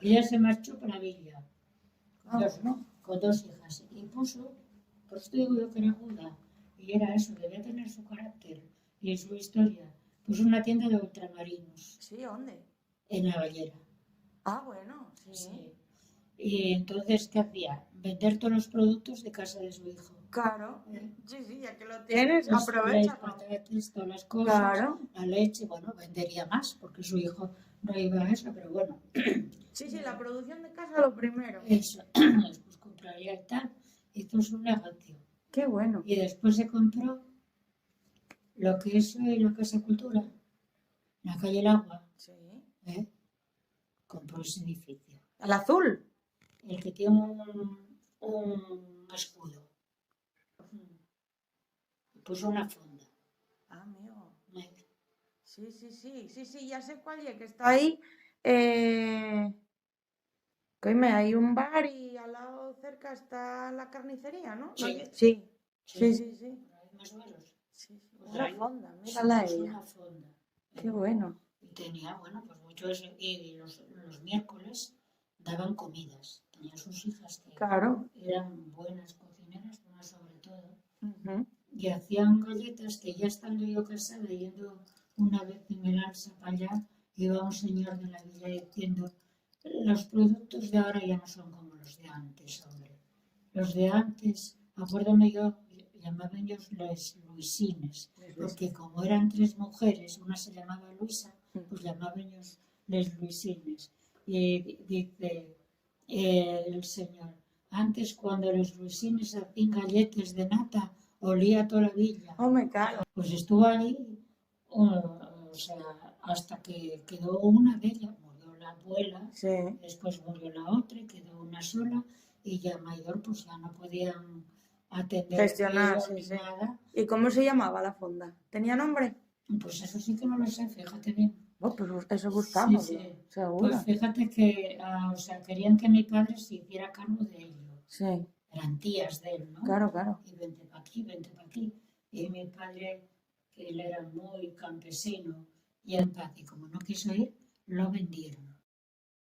Ella se marchó para Villa, ¿no? con 2 hijas, y puso, por esto digo yo que era aguda, y era eso, debía tener su carácter y su historia. Puso una tienda de ultramarinos. Sí, ¿dónde? En La Ballera. Ah, bueno, sí. Sí. Y entonces, ¿qué hacía? Vender todos los productos de casa de su hijo. Claro, sí, ya que lo tienes, Los aprovecha. patates, todas las cosas, Claro. la leche, bueno, vendería más, porque su hijo no iba a eso, pero bueno. Sí, la producción de casa lo primero. Eso, después compraría y tal, hizo su negocio. Qué bueno. Y después se compró lo que es la Casa Cultura, en la calle El Agua. Sí. Compró ese edificio. ¿El azul? El que tiene un escudo. Puso una fonda. Ah, amigo. Sí, ya sé cuál es, que está ahí. Coime, hay un bar y al lado cerca está la carnicería, ¿no? Sí. Más o menos. Sí. Pues Una ahí, fonda, mírala puso ella. una fonda. Qué bueno. Y tenía, bueno, pues muchos, y los miércoles daban comidas. Tenía sus hijas que eran buenas cocineras, una sobre todo. Y hacían galletas que ya estando yo casada, yendo una vez en el alza para allá, iba un señor de la villa diciendo, los productos de ahora ya no son como los de antes, hombre. Los de antes, acuérdame yo, llamaban ellos les Luisines, porque como eran 3 mujeres, una se llamaba Luisa, pues llamaban ellos les Luisines. Y dice el señor, antes cuando los Luisines hacían galletas de nata, olía toda la villa. Claro. Pues estuvo ahí, o sea, hasta que quedó una de ellas, murió la abuela, después murió la otra, y quedó una sola, y ya mayor pues ya no podían atender gestionar, nada. ¿Y cómo se llamaba la fonda? ¿Tenía nombre? Pues eso sí que no lo sé, fíjate bien. Pues eso buscamos, seguro. Pues fíjate que, o sea, querían que mi padre se hiciera cargo de ello. Sí. Eran tías de él, ¿no? Claro. Y vente para aquí, vente para aquí. Y mi padre, que él era muy campesino y en paz, y como no quiso ir, lo vendieron.